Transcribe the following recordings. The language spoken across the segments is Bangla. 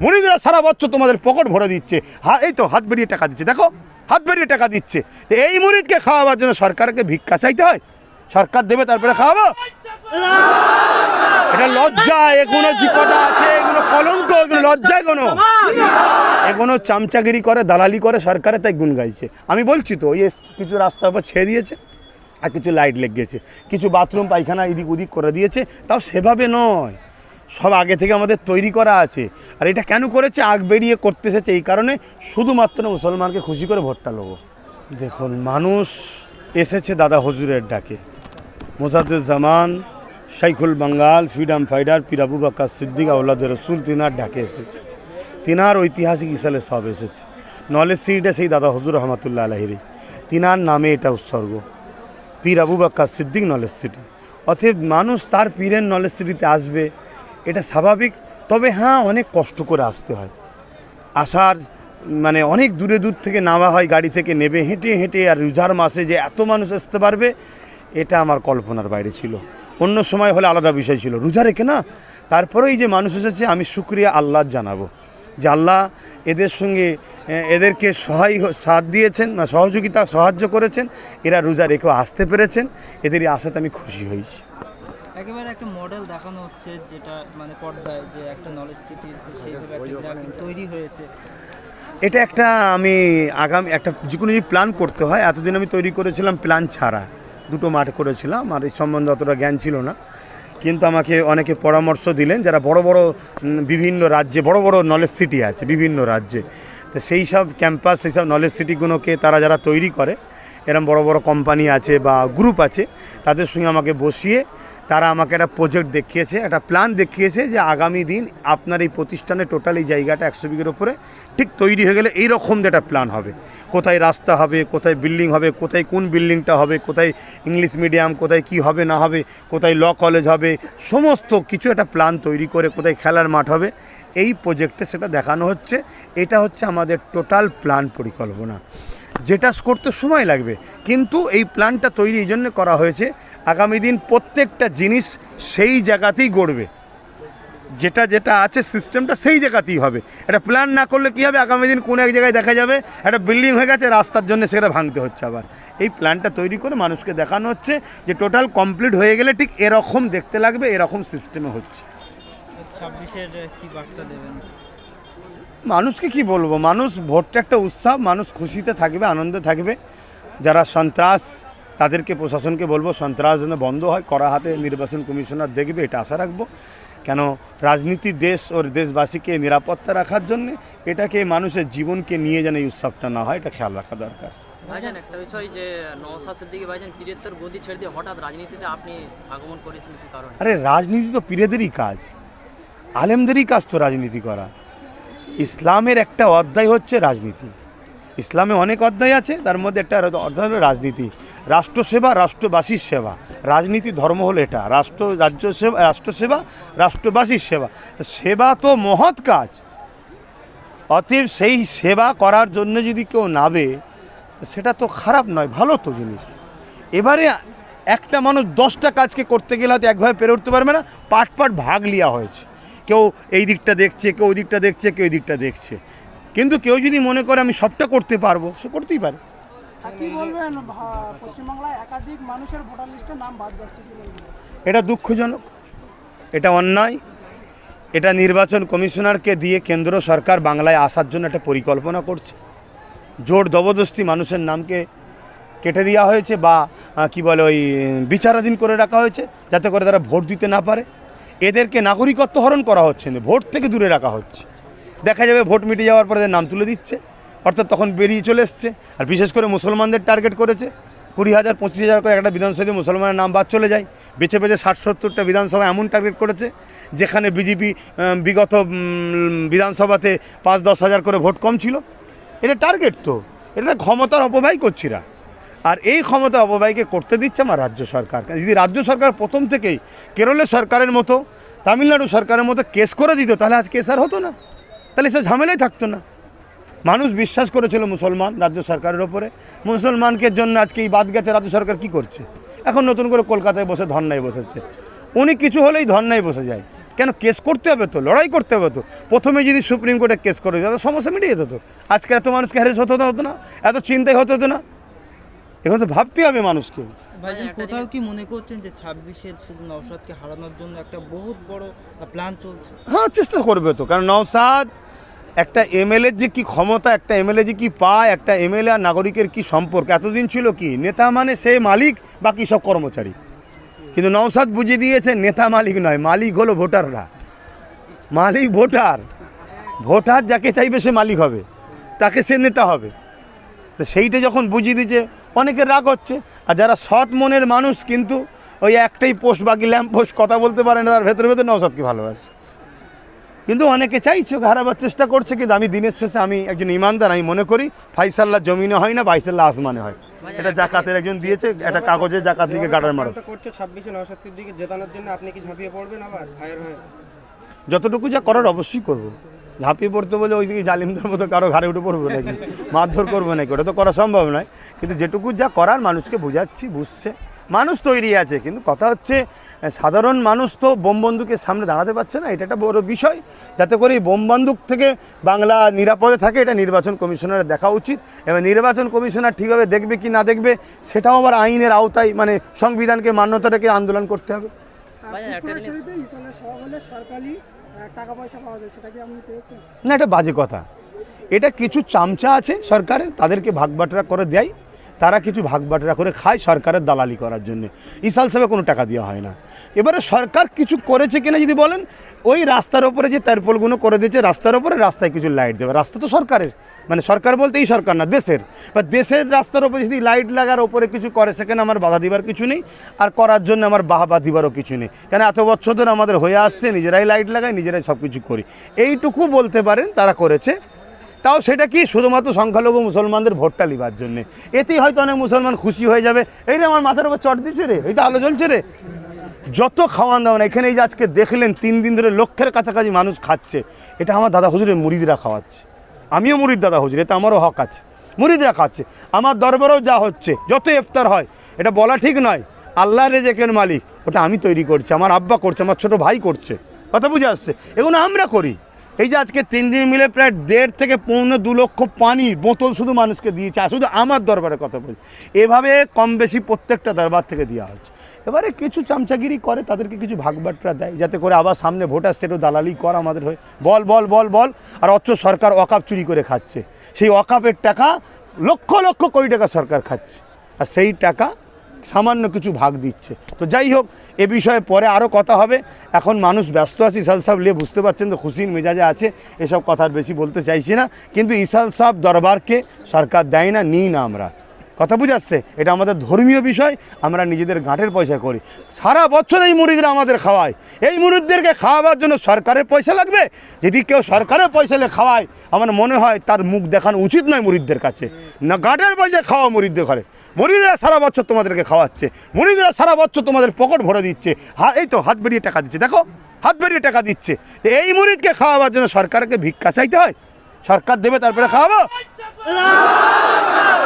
মুরিদরা সারা বছর তোমাদের পকেট ভরে দিচ্ছে, এই তো হাত বেরিয়ে টাকা দিচ্ছে, দেখো হাত বেরিয়ে টাকা দিচ্ছে। তো এই মুরিদকে খাওয়াবার জন্য সরকারকে ভিক্ষা চাইতে হয়? সরকার দেবে তারপরে খাওয়াবো? এটা লজ্জা, এগুলো জিকটা আছে, এগুলো কলঙ্ক, এগুলো লজ্জায় কোনো এগুলো চামচাগিরি করে, দালালি করে সরকারে, তাই গুণ গাইছে। আমি বলছি তো, ওই কিছু রাস্তার উপর ছেড়ে দিয়েছে আর কিছু লাইট লেগেছে, কিছু বাথরুম পায়খানা এদিক ওদিক করে দিয়েছে, তাও সেভাবে নয়, সব আগে থেকে আমাদের তৈরি করা আছে। আর এটা কেন করেছে? আগ বেরিয়ে করতে এসেছে এই কারণে, শুধুমাত্র মুসলমানকে খুশি করে ভোটটা লোবো। দেখুন, মানুষ এসেছে দাদা হুজুরের ডাকে। মোজাদ্দেজ্জামান শাইখুল বাঙ্গাল ফ্রিডম ফাইটার পীর আবু বকর সিদ্দিক আওলাদ রসুল তিনার ডাকে এসেছে, তিনার ঐতিহাসিক ইসালে সব এসেছে। নলেজ সিটিটা সেই দাদা হুজুর রহমতুল্লাহ আলাইহি, তিনার নামে এটা উৎসর্গ, পীর আবু বকর সিদ্দিক নলেজ সিটি। অতএব মানুষ তার পীরের নলেজ সিটিতে আসবে, এটা স্বাভাবিক। তবে হ্যাঁ, অনেক কষ্ট করে আসতে হয়, আসার মানে অনেক দূরে দূর থেকে নামা হয়, গাড়ি থেকে নেবে হেঁটে হেঁটে। আর রোজার মাসে যে এত মানুষ আসতে পারবে, এটা আমার কল্পনার বাইরে ছিল। অন্য সময় হলে আলাদা বিষয় ছিল, রোজা রেখে না। তারপরেই যে মানুষ এসেছে, আমি শুকরিয়া আল্লাহ জানাবো যে আল্লাহ এদের সঙ্গে এদেরকে সাথ দিয়েছেন, সহযোগিতা সাহায্য করেছেন, এরা রোজা রেখেও আসতে পেরেছেন, এদেরই আসাতে আমি খুশি হয়েছি। একেবারে একটা মডেল দেখানো হচ্ছে, যেটা মানে পর্দায় যে একটা নলেজ সিটি সেইভাবে তৈরি হয়েছে। এটা একটা আমি আগামী একটা যে কোনো যদি প্ল্যান করতে হয়, এতদিন আমি তৈরি করেছিলাম প্ল্যান ছাড়া, দুটো মাঠ করেছিলাম, আর এই সম্বন্ধে অতটা জ্ঞান ছিল না। কিন্তু আমাকে অনেকে পরামর্শ দিলেন, যারা বড় বড় বিভিন্ন রাজ্যে বড় বড় নলেজ সিটি আছে বিভিন্ন রাজ্যে, তো সেই সব ক্যাম্পাস, সেই সব নলেজ সিটিগুলোকে তারা যারা তৈরি করে, এরকম বড় বড় কোম্পানি আছে বা গ্রুপ আছে, তাদের সঙ্গে আমাকে বসিয়ে তারা আমাকে একটা প্রজেক্ট দেখিয়েছে, একটা প্ল্যান দেখিয়েছে যে আগামী দিন আপনার এই প্রতিষ্ঠানে টোটাল এই জায়গাটা 100 বিঘের ওপরে ঠিক তৈরি হয়ে গেলে এইরকম যে একটা প্ল্যান হবে, কোথায় রাস্তা হবে, কোথায় বিল্ডিং হবে, কোথায় কোন বিল্ডিংটা হবে, কোথায় ইংলিশ মিডিয়াম, কোথায় কি হবে না হবে, কোথায় ল কলেজ হবে, সমস্ত কিছু একটা প্ল্যান তৈরি করে কোথায় খেলার মাঠ হবে, এই প্রজেক্টে সেটা দেখানো হচ্ছে। এটা হচ্ছে আমাদের টোটাল প্ল্যান পরিকল্পনা, যেটা করতে সময় লাগবে, কিন্তু এই প্ল্যানটা তৈরি এই জন্য করা হয়েছে, আগামী দিন প্রত্যেকটা জিনিস সেই জায়গাতেই গড়বে, যেটা যেটা আছে সিস্টেমটা সেই জায়গাতেই হবে। এটা প্ল্যান না করলে কী হবে, আগামী দিন কোনো এক জায়গায় দেখা যাবে একটা বিল্ডিং হয়ে গেছে, রাস্তার জন্য সেটা ভাঙতে হচ্ছে আবার। এই প্ল্যানটা তৈরি করে মানুষকে দেখানো হচ্ছে যে টোটাল কমপ্লিট হয়ে গেলে ঠিক এরকম দেখতে লাগবে, এরকম সিস্টেমে হচ্ছে। 26-এর কি বার্তা দেবেন? মানুষকে কি বলবো, মানুষ ভোটটা একটা উৎসব, মানুষ খুশিতে থাকবে, আনন্দে থাকবে। যারা সন্ত্রাস, তাদেরকে প্রশাসনকে বলবো সন্ত্রাস যেন বন্ধ হয়, কড়া হাতে নির্বাচন কমিশনার দেখবে, এটা আশা রাখবো। কেন রাজনীতি দেশ ওর দেশবাসীকে নিরাপত্তা রাখার জন্য, এটাকে মানুষের জীবনকে নিয়ে যেন এই উৎসবটা না হয়, এটা খেয়াল রাখা দরকার। ভাইজান, একটা বিষয় যে নওশাদ সিদ্দিকী ভাইজান পীরের গদি ছেড়ে দিয়ে হঠাৎ রাজনীতিতে আপনি আগমন করেছেন, কি কারণ? আরে রাজনীতি তো পীরেদেরই কাজ, আলেমদেরই কাজ তো রাজনীতি করা। ইসলামের একটা অধ্যায় হচ্ছে রাজনীতি, ইসলামে অনেক অধ্যায় আছে, তার মধ্যে একটা অধ্যায় হলো রাজনীতি, রাষ্ট্রসেবা, রাষ্ট্রবাসীর সেবা। রাজনীতি ধর্ম হলো এটা, রাষ্ট্রসেবা, রাষ্ট্রবাসীর সেবা। সেবা তো মহৎ কাজ, অতএব সেই সেবা করার জন্য যদি কেউ নাবে, সেটা তো খারাপ নয়, ভালো তো জিনিস। এবারে একটা মানুষ 10টা কাজকে করতে গেলে হয়তো একভাবে পেরে উঠতে পারবে না, পাট পাট ভাগ নেওয়া হয়েছে, কেউ এই দিকটা দেখছে, কেউ ওই দিকটা দেখছে, কেউ এই দিকটা দেখছে। কিন্তু কেউ যদি মনে করে আমি সবটা করতে পারবো, সে করতেই পারে। কি বলবেন, পশ্চিমবাংলায় একাধিক মানুষের ভোটার লিস্টে নাম বাদ যাচ্ছে, কি বলবেন? এটা দুঃখজনক, এটা অন্যায়। এটা নির্বাচন কমিশনারকে দিয়ে কেন্দ্র সরকার বাংলায় আসার জন্য একটা পরিকল্পনা করছে, জোর জবরদস্তি মানুষের নামকে কেটে দেওয়া হয়েছে বা কি বলে ওই বিচারাধীন করে রাখা হয়েছে, যাতে করে তারা ভোট দিতে না পারে। এদেরকে নাগরিকত্ব হরণ করা হচ্ছে না, ভোট থেকে দূরে রাখা হচ্ছে। দেখা যাবে ভোট মিটে যাওয়ার পরে নাম তুলে দিচ্ছে, অর্থাৎ তখন বেরিয়ে চলে এসছে। আর বিশেষ করে মুসলমানদের টার্গেট করেছে, 20,000 25,000 করে একটা বিধানসভায় মুসলমানের নাম বাদ চলে যায়। বেছে বেছে 60-70টা বিধানসভা এমন টার্গেট করেছে, যেখানে বিজেপি বিগত বিধানসভাতে 5-10 হাজার করে ভোট কম ছিল। এটা টার্গেট, তো এটা ক্ষমতার অপব্যয় করছিরা, আর এই ক্ষমতা অপব্যয়কে করতে দিচ্ছে আমার রাজ্য সরকার। যদি রাজ্য সরকার প্রথম থেকেই কেরলের সরকারের মতো, তামিলনাড়ু সরকারের মতো কেস করে দিত, তাহলে আজ কেস আর হতো না, তাহলে সে ঝামেলাই থাকতো না। মানুষ বিশ্বাস করেছিল মুসলমান রাজ্য সরকারের ওপরে, মুসলমানকে জন্য আজকে এই বাদ গেছে। রাজ্য সরকার কি করছে? এখন নতুন করে কলকাতায় বসে ধর্নায় বসেছে। উনি কিছু হলেই ধর্নায় বসে যায়, কেন কেস করতে হবে তো, লড়াই করতে হবে তো। প্রথমে যদি সুপ্রিম কোর্টে কেস করে দিত সমস্যা মিটিয়ে যেত তো, আজকে এত মানুষকে হ্যারেস হতো না, এত চিন্তাই হতো না। এখন তো ভাবতে হবে মানুষকে। ভাইজান কোথাও কি মনে করছেন যে 26-এ শুধু নওশাদকে হারানোর জন্য একটা বহুত বড় প্ল্যান চলছে? হ্যাঁ, চেষ্টা করবে তো, কারণ নওশাদ একটা এমএলএর যে কি ক্ষমতা, একটা এমএলএ যে কি পায়, একটা এমএলএ আর নাগরিকের কি সম্পর্ক, এতদিন ছিল কি নেতা মানে সে মালিক, বাকি সব কর্মচারী। কিন্তু নওশাদ বুঝিয়ে দিয়েছে নেতা মালিক নয়, মালিক হলো ভোটাররা। মালিক ভোটার, ভোটার যাকে চাইবে সে মালিক হবে, তাকে সে নেতা হবে। তো সেইটা যখন বুঝিয়ে দিয়েছে অনেকের রাগ হচ্ছে। আর যারা সৎ মনের মানুষ কিন্তু ওই একটাই পোস্ট, বাকি ল্যাম্প পোস্ট, কথা বলতে পারে না, তার ভেতরে ভেতরে নওশাদকে ভালোবাসে। কিন্তু অনেকে চাইছে ওকে হারাবার চেষ্টা করছে। কিন্তু আমি দিনের শেষে আমি একজন ইমানদার, আমি মনে করি ফাইসাল্লাহ জমিনে হয় না, বাইসাল্লাহ আসমানে হয়। এটা জাকাতের একজন দিয়েছে, একটা কাগজে জাকাত দিকে গাড়ার মারো করছে 26-এ নওশাদ সিদ্দিকীকে জেতানোর জন্য, আপনি কি ঝাঁপিয়ে পড়বেন আবার ফায়ার হয়ে? যতটুকু যা করার অবশ্যই করবো। ঝাঁপিয়ে পড়তে বলে ওই দিকে জালিমদের মতো কারো ঘাড়ে উঠে পড়বো নাকি, মারধর করবো নাকি, ওটা তো করা সম্ভব নয়। কিন্তু যেটুকু যা করার মানুষকে বোঝাচ্ছি, বুঝছে, মানুষ তৈরি আছে। কিন্তু কথা হচ্ছে সাধারণ মানুষ তো বোম বন্দুকের সামনে দাঁড়াতে পারছে না, এটা একটা বড় বিষয়। যাতে করে এই বোম বন্দুক থেকে বাংলা নিরাপদে থাকে, এটা নির্বাচন কমিশনারের দেখা উচিত। এবং নির্বাচন কমিশনার ঠিকভাবে দেখবে কি না দেখবে সেটাও আবার আইনের আওতায়, মানে সংবিধানকে মান্যতা রেখে আন্দোলন করতে হবে। ভাইজান একটা জিনিস, ইসলামের সভা হলে সরকারি টাকা পয়সা পাওয়া যায়, সেটা কি আপনি পেয়েছেন? না, এটা বাজে কথা। এটা কিছু চামচা আছে সরকারের, তাদেরকে ভাগবাটরা করে দেয়, তারা কিছু ভাগবাটরা করে খায় সরকারের দালালি করার জন্য। ইসাল সাহেবে কোনো টাকা দেওয়া হয় না। এবারে সরকার কিছু করেছে কিনা যদি বলেন, ওই রাস্তার ওপরে যে তারপলগুলো করে দিয়েছে, রাস্তার ওপরে রাস্তায় কিছু লাইট দেবে। রাস্তা তো সরকারের, মানে সরকার বলতে এই সরকার না, দেশের। বা দেশের রাস্তার ওপরে যদি লাইট লাগার ওপরে কিছু করে, সেখানে আমার বাধা দিবার কিছু নেই, আর করার জন্য আমার বাহবা দিবারও কিছু নেই। কেন এত বছর ধরে আমাদের হয়ে আসছে, নিজেরাই লাইট লাগাই, নিজেরাই সব কিছু করি, এইটুকু বলতে পারেন তারা করেছে। তাও সেটা কি শুধুমাত্র সংখ্যালঘু মুসলমানদের ভোটটা লিবার জন্যে। এতেই হয়তো অনেক মুসলমান খুশি হয়ে যাবে, এই রে আমার মাথার উপর চট দিচ্ছে রে, এই তো আলো জ্বলছে রে। যত খাওয়ান দাওয়ান এখানে, এই যে আজকে দেখলেন 3 দিন ধরে লক্ষের কাছাকাছি মানুষ খাচ্ছে, এটা আমার দাদা হুজুরের মুরিদরা খাওয়াচ্ছে। আমিও মুরিদ দাদা হুজুর, এতে আমারও হক আছে। মুরিদরা খাচ্ছে, আমার দরবারেও যা হচ্ছে, যত ইফতার হয়, এটা বলা ঠিক নয়। আল্লাহ রেজেকের মালিক, ওটা আমি তৈরি করছি, আমার আব্বা করছে, আমার ছোট ভাই করছে। কথা বুঝে আসছে? এগুলো আমরা করি। এই যে আজকে 3 দিন মিলে প্রায় 1.5 থেকে 2.25 লক্ষ পানির বোতল শুধু মানুষকে দিয়েছে, আর শুধু আমার দরবারে কথা বলছি। এভাবে কম বেশি প্রত্যেকটা দরবার থেকে দেওয়া হচ্ছে। এবারে কিছু চামচাগিরি করে, তাদেরকে কিছু ভাগবাটরা দেয়, যাতে করে আবার সামনে ভোট আসছে, একটু দালালি কর আমাদের হয়ে, বল বল বল বল। আর অথচ সরকার ওয়াকাফ চুরি করে খাচ্ছে। সেই ওয়াকাফের টাকা লক্ষ লক্ষ কোটি টাকা সরকার খাচ্ছে, আর সেই টাকা সামান্য কিছু ভাগ দিচ্ছে। তো যাই হোক, এ বিষয়ে পরে আরও কথা হবে। এখন মানুষ ব্যস্ত আছে, ইসাল সাহেব নিয়ে বুঝতে পারছেন তো খুশির মেজাজে আছে, এসব কথা আর বেশি বলতে চাইছি না। কিন্তু ইসাল সাহেব দরবারকে সরকার দেয় না, নিই না আমরা, কথা বুঝাচ্ছে। এটা আমাদের ধর্মীয় বিষয়, আমরা নিজেদের গাঁটের পয়সা করি। সারা বছর এই মুরিদরা আমাদের খাওয়ায়, এই মুরিদদেরকে খাওয়াবার জন্য সরকারের পয়সা লাগবে? যদি কেউ সরকারের পয়সা নিয়ে খাওয়ায়, আমার মনে হয় তার মুখ দেখানো উচিত নয় মুরিদদের কাছে। না, গাঁটের পয়সা খাওয়া মুরিদদের ঘরে। মুরিদরা সারা বছর তোমাদেরকে খাওয়াচ্ছে, মুরিদরা সারা বছর তোমাদের পকেট ভরে দিচ্ছে। এই তো হাত বেরিয়ে টাকা দিচ্ছে, দেখো হাত বেরিয়ে টাকা দিচ্ছে। তো এই মুরিদকে খাওয়াবার জন্য সরকারকে ভিক্ষা চাইতে হয়? সরকার দেবে তারপরে খাওয়াবো?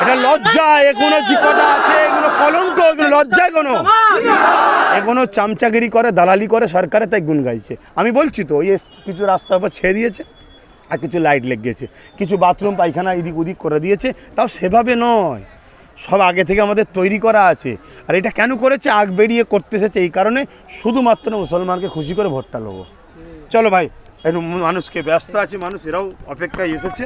এটা লজ্জা। এগুলো যে কটা আছে, এগুলো কলঙ্ক, এগুলো লজ্জা। এগুলো চামচাগিরি করে, দালালি করে সরকারে, তাই গুণ গাইছে। আমি বলছি তো, ওই কিছু রাস্তার উপর ছেড়ে দিয়েছে, আর কিছু লাইট লেগেছে, কিছু বাথরুম পায়খানা এদিক ওদিক করে দিয়েছে। তাও সেভাবে নয়, সব আগে থেকে আমাদের তৈরি করা আছে। আর এটা কেন করেছে? আগ বেরিয়ে করতে এসেছে এই কারণে, শুধুমাত্র মুসলমানকে খুশি করে ভোটটা নেবো। চলো ভাই, একটু মানুষকে ব্যস্ত আছে, মানুষ এরাও অপেক্ষায় এসেছে।